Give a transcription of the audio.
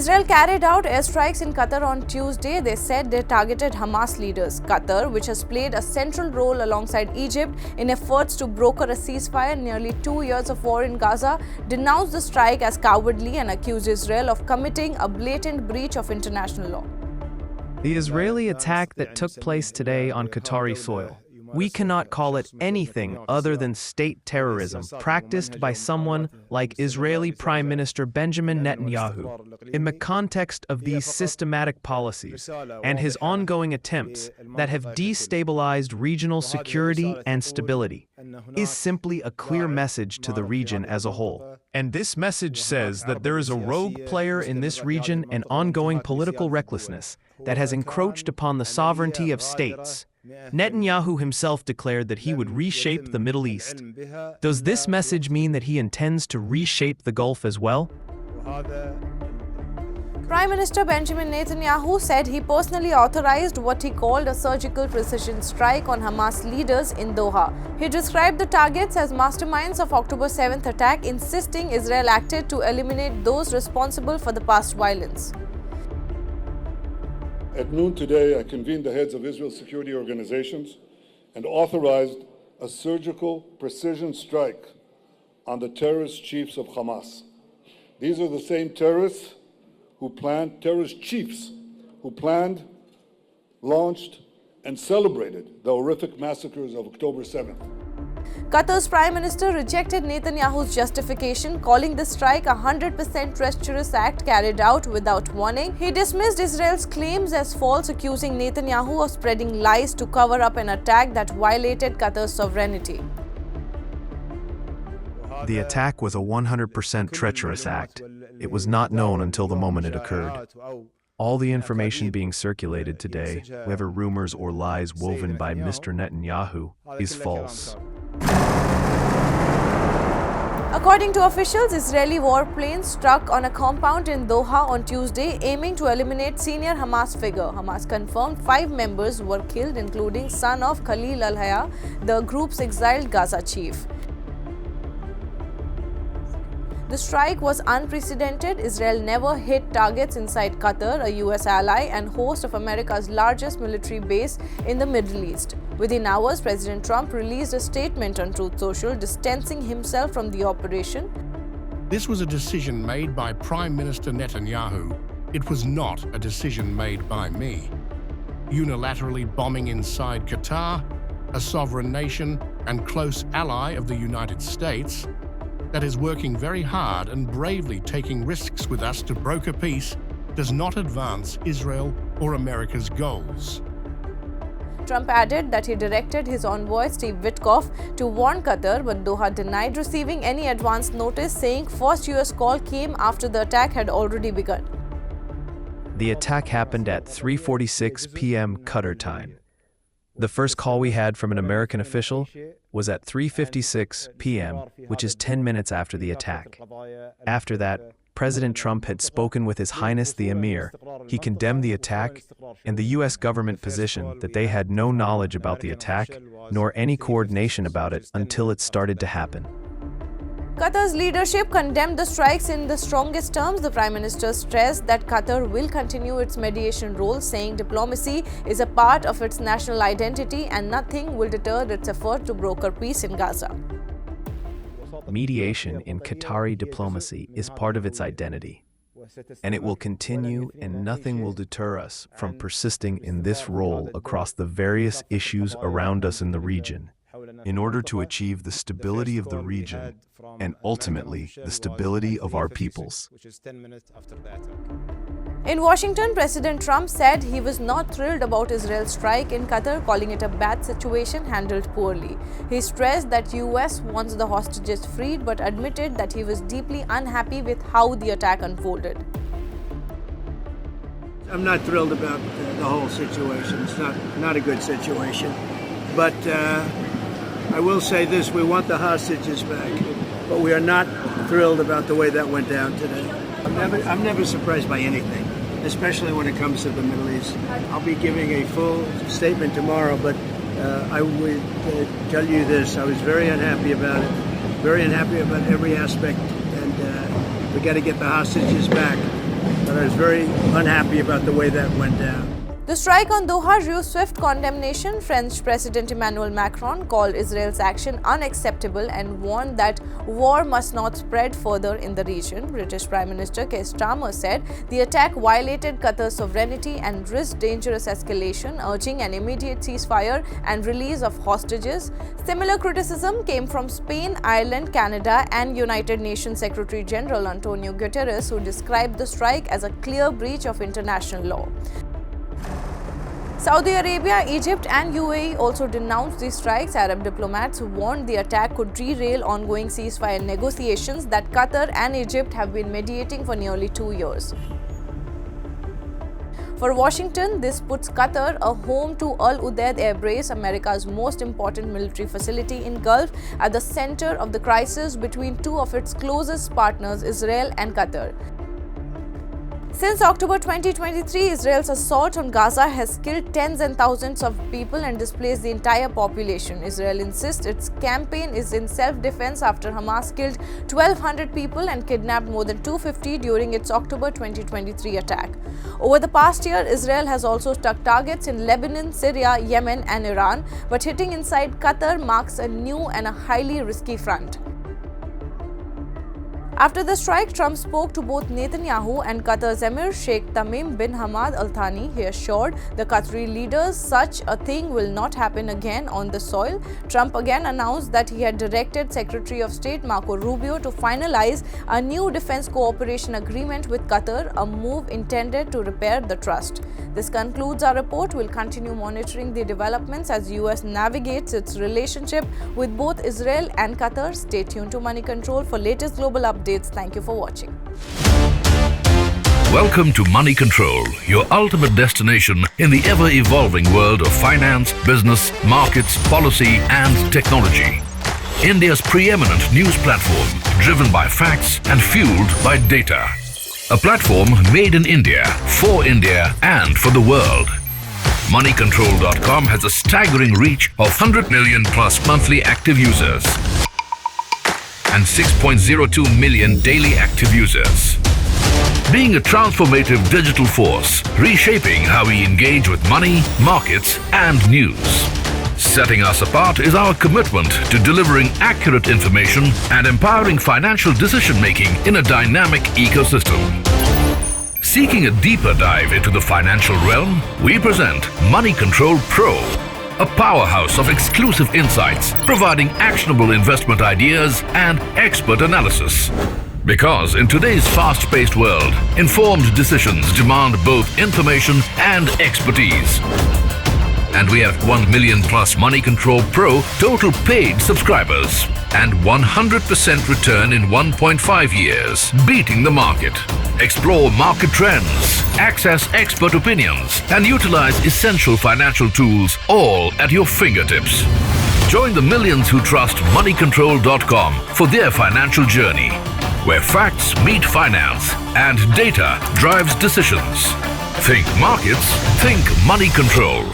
Israel carried out airstrikes in Qatar on Tuesday. They said they targeted Hamas leaders. Qatar, which has played a central role alongside Egypt in efforts to broker a ceasefire in nearly 2 years of war in Gaza, denounced the strike as cowardly and accused Israel of committing a blatant breach of international law. The Israeli attack that took place today on Qatari soil, we cannot call it anything other than state terrorism practiced by someone like Israeli Prime Minister Benjamin Netanyahu in the context of these systematic policies and his ongoing attempts that have destabilized regional security and stability is simply a clear message to the region as a whole. And this message says that there is a rogue player in this region and ongoing political recklessness that has encroached upon the sovereignty of states. Netanyahu himself declared that he would reshape the Middle East. Does this message mean that he intends to reshape the Gulf as well? Prime Minister Benjamin Netanyahu said he personally authorized what he called a surgical precision strike on Hamas leaders in Doha. He described the targets as masterminds of October 7th attack, insisting Israel acted to eliminate those responsible for the past violence. At noon today, I convened the heads of Israel's security organizations and authorized a surgical precision strike on the terrorist chiefs of Hamas. These are the same terrorist chiefs who planned, launched, and celebrated the horrific massacres of October 7th. Qatar's Prime Minister rejected Netanyahu's justification, calling the strike a 100% treacherous act carried out without warning. He dismissed Israel's claims as false, accusing Netanyahu of spreading lies to cover up an attack that violated Qatar's sovereignty. The attack was a 100% treacherous act. It was not known until the moment it occurred. All the information being circulated today, whether rumors or lies woven by Mr. Netanyahu, is false. According to officials, Israeli warplanes struck on a compound in Doha on Tuesday, aiming to eliminate senior Hamas figure. Hamas confirmed 5 members were killed, including son of Khalil al-Hayya, the group's exiled Gaza chief. The strike was unprecedented. Israel never hit targets inside Qatar, a US ally and host of America's largest military base in the Middle East. Within hours, President Trump released a statement on Truth Social, distancing himself from the operation. This was a decision made by Prime Minister Netanyahu. It was not a decision made by me. Unilaterally bombing inside Qatar, a sovereign nation and close ally of the United States, that is working very hard and bravely taking risks with us to broker peace, does not advance Israel or America's goals. Trump added that he directed his envoy Steve Witkoff to warn Qatar, but Doha denied receiving any advance notice, saying first US call came after the attack had already begun. The attack happened at 3:46 p.m. Qatar time. The first call we had from an American official was at 3:56 p.m., which is 10 minutes after the attack. After that, President Trump had spoken with His Highness the Emir. He condemned the attack and the U.S. government position that they had no knowledge about the attack nor any coordination about it until it started to happen. Qatar's leadership condemned the strikes in the strongest terms. The Prime Minister stressed that Qatar will continue its mediation role, saying diplomacy is a part of its national identity and nothing will deter its effort to broker peace in Gaza. Mediation in Qatari diplomacy is part of its identity, and it will continue, and nothing will deter us from persisting in this role across the various issues around us in the region, in order to achieve the stability of the region and ultimately the stability of our peoples. In Washington, President Trump said he was not thrilled about Israel's strike in Qatar, calling it a bad situation handled poorly. He stressed that US wants the hostages freed, but admitted that he was deeply unhappy with how the attack unfolded. I'm not thrilled about the whole situation. It's not a good situation. But I will say this, we want the hostages back, but we are not thrilled about the way that went down today. I'm never surprised by anything, especially when it comes to the Middle East. I'll be giving a full statement tomorrow, but I would tell you this, I was very unhappy about it, very unhappy about every aspect, and we got to get the hostages back. but I was very unhappy about the way that went down. The strike on Doha drew swift condemnation. French President Emmanuel Macron called Israel's action unacceptable and warned that war must not spread further in the region. British Prime Minister Keir Starmer said the attack violated Qatar's sovereignty and risked dangerous escalation, urging an immediate ceasefire and release of hostages. Similar criticism came from Spain, Ireland, Canada, and United Nations Secretary General Antonio Guterres, who described the strike as a clear breach of international law. Saudi Arabia, Egypt and UAE also denounced these strikes. Arab diplomats warned the attack could derail ongoing ceasefire negotiations that Qatar and Egypt have been mediating for nearly 2 years. For Washington, this puts Qatar, a home to Al Udeid Air Base, America's most important military facility in Gulf, at the center of the crisis between two of its closest partners, Israel and Qatar. Since October 2023, Israel's assault on Gaza has killed tens and thousands of people and displaced the entire population. Israel insists its campaign is in self-defense after Hamas killed 1,200 people and kidnapped more than 250 during its October 2023 attack. Over the past year, Israel has also struck targets in Lebanon, Syria, Yemen and Iran, but hitting inside Qatar marks a new and a highly risky front. After the strike, Trump spoke to both Netanyahu and Qatar's Emir Sheikh Tamim bin Hamad Al Thani. He assured the Qatari leaders such a thing will not happen again on the soil. Trump again announced that he had directed Secretary of State Marco Rubio to finalize a new defense cooperation agreement with Qatar, a move intended to repair the trust. This concludes our report. We'll continue monitoring the developments as US navigates its relationship with both Israel and Qatar. Stay tuned to Money Control for latest global updates. Thank you for watching. Welcome to Money Control, your ultimate destination in the ever-evolving world of finance, business, markets, policy and technology. India's preeminent news platform, driven by facts and fueled by data. A platform made in India, for India and for the world. Moneycontrol.com has a staggering reach of 100 million plus monthly active users and 6.02 million daily active users. Being a transformative digital force, reshaping how we engage with money, markets and news. Setting us apart is our commitment to delivering accurate information and empowering financial decision-making in a dynamic ecosystem. Seeking a deeper dive into the financial realm, we present Money Control Pro, a powerhouse of exclusive insights, providing actionable investment ideas and expert analysis. Because in today's fast-paced world, informed decisions demand both information and expertise. And we have 1 million plus Money Control Pro total paid subscribers and 100% return in 1.5 years, beating the market. Explore market trends, access expert opinions, and utilize essential financial tools all at your fingertips. Join the millions who trust Moneycontrol.com for their financial journey, where facts meet finance and data drives decisions. Think markets, think Money Control.